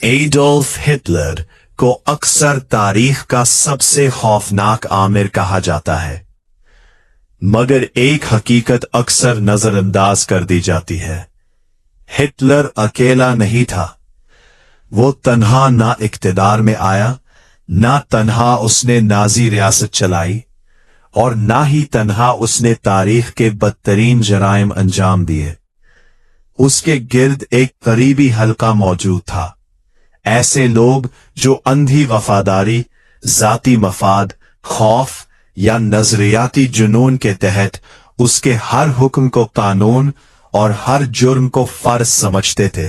Adolf Hitler को अक्सर तारीख का सबसे खौफनाक आमिर कहा जाता है, मगर एक हकीकत अक्सर नजरअंदाज कर दी जाती है। हिटलर अकेला नहीं था। वो तन्हा ना इक्तिदार में आया, ना तन्हा उसने नाजी रियासत चलाई, और ना ही तन्हा उसने तारीख के बदतरीन जराइम अंजाम दिए। उसके गिर्द एक करीबी हल्का मौजूद था। ऐसे लोग जो अंधी वफादारी, जाती मफाद, खौफ या नजरियाती जुनून के तहत उसके हर हुक्म को कानून और हर जुर्म को फर्ज समझते थे।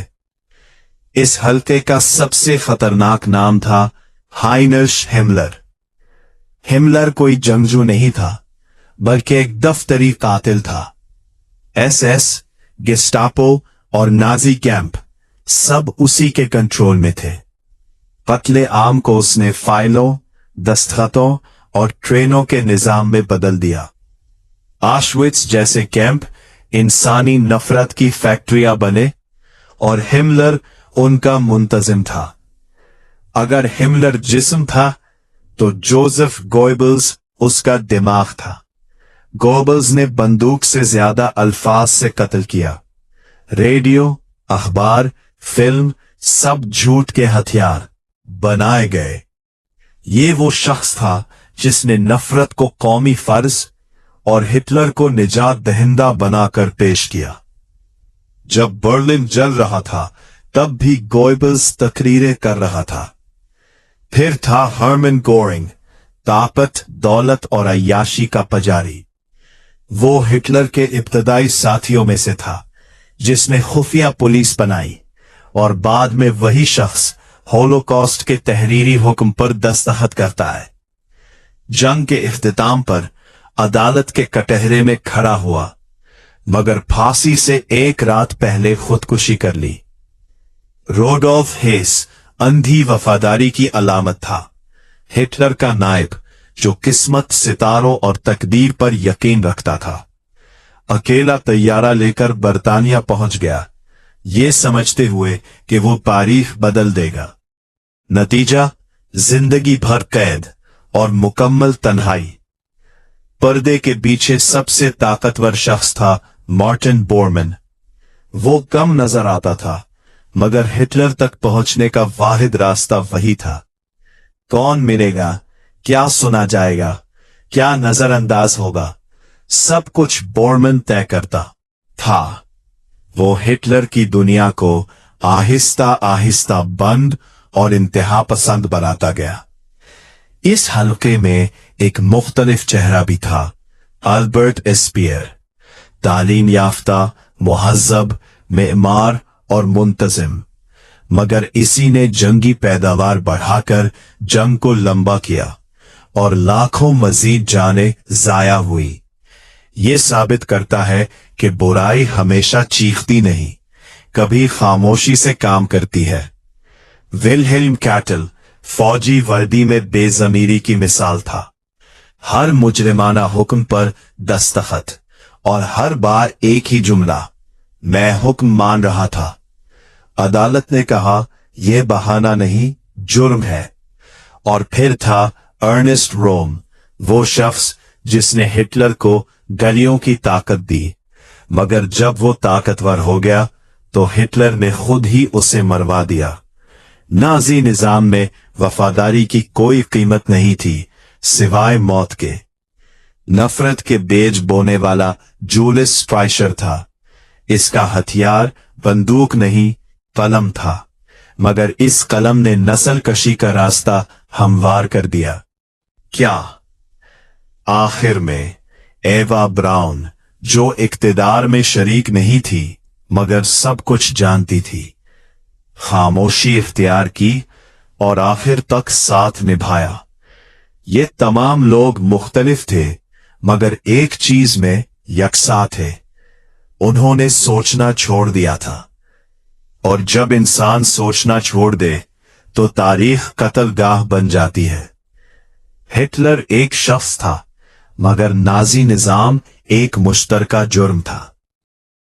इस हल्के का सबसे खतरनाक नाम था हाइनरिश हिमलर। हिमलर कोई जंगजू नहीं था, बल्कि एक दफ्तरी कातिल था। एसएस, गेस्टापो और नाजी कैंप सब उसी के कंट्रोल में थे। कत्ले आम को उसने फाइलों, दस्तखतों और ट्रेनों के निजाम में बदल दिया। आश्विट्स जैसे कैंप इंसानी नफरत की फैक्ट्रियां बने और हिमलर उनका मुंतजिम था। अगर हिमलर जिस्म था तो जोसेफ गोएबल्स उसका दिमाग था। गोएबल्स ने बंदूक से ज्यादा अल्फाज से कत्ल किया। रेडियो, अखबार, फिल्म सब झूठ के हथियार बनाए गए। ये वो शख्स था जिसने नफरत को कौमी फर्ज और हिटलर को निजात दहिंदा बनाकर पेश किया। जब बर्लिन जल रहा था तब भी गोएबल्स तकरीरें कर रहा था। फिर था हर्मन गोरिंग, ताकत, दौलत और अय्याशी का पुजारी। वो हिटलर के इब्तदाई साथियों में से था जिसने खुफिया पुलिस बनाई, और बाद में वही शख्स होलोकॉस्ट के तहरीरी हुक्म पर दस्तखत करता है। जंग के इख्तिताम पर अदालत के कटहरे में खड़ा हुआ, मगर फांसी से एक रात पहले खुदकुशी कर ली। रोडोल्फ हेस अंधी वफादारी की अलामत था। हिटलर का नायब जो किस्मत, सितारों और तकदीर पर यकीन रखता था, अकेला तैयारा लेकर बर्तानिया पहुंच गया, ये समझते हुए कि वो तारीख बदल देगा। नतीजा जिंदगी भर कैद और मुकम्मल तन्हाई। पर्दे के पीछे सबसे ताकतवर शख्स था मार्टिन बोरमैन। वो कम नजर आता था, मगर हिटलर तक पहुंचने का वाहिद रास्ता वही था। कौन मिलेगा, क्या सुना जाएगा, क्या नजरअंदाज होगा, सब कुछ बोरमैन तय करता था। वो हिटलर की दुनिया को आहिस्ता आहिस्ता बंद और इंतहा पसंद बनाता गया। इस हल्के में एक मुख्तलिफ चेहरा भी था, अल्बर्ट एस्पियर। तालीम याफ्ता, मुहज्जब, मेमार और मुंतजिम, मगर इसी ने जंगी पैदावार बढ़ाकर जंग को लंबा किया और लाखों मजीद जानें जाया हुई। ये साबित करता है कि बुराई हमेशा चीखती नहीं, कभी खामोशी से काम करती है। विल्हेल्म कैटल फौजी वर्दी में बेज़मीरी की मिसाल था। हर मुजरिमाना हुक्म पर दस्तखत, और हर बार एक ही जुमला, मैं हुक्म मान रहा था। अदालत ने कहा, यह बहाना नहीं, जुर्म है। और फिर था अर्नेस्ट रोम, वो शख्स जिसने हिटलर को गलियों की ताकत दी, मगर जब वो ताकतवर हो गया तो हिटलर ने खुद ही उसे मरवा दिया। नाजी निजाम में वफादारी की कोई कीमत नहीं थी सिवाय मौत के। नफरत के बीज बोने वाला जूलियस स्ट्राइशर था। इसका हथियार बंदूक नहीं, कलम था, मगर इस कलम ने नस्ल कशी का रास्ता हमवार कर दिया। क्या आखिर में एवा ब्राउन, जो इक्तिदार में शरीक नहीं थी मगर सब कुछ जानती थी, खामोशी इख्तियार की और आखिर तक साथ निभाया। ये तमाम लोग मुख्तलिफ थे, मगर एक चीज में यकसा थे, उन्होंने सोचना छोड़ दिया था। और जब इंसान सोचना छोड़ दे तो तारीख कत्लगाह बन जाती है। हिटलर एक शख्स था, मगर नाजी निजाम एक मुश्तरका जुर्म था।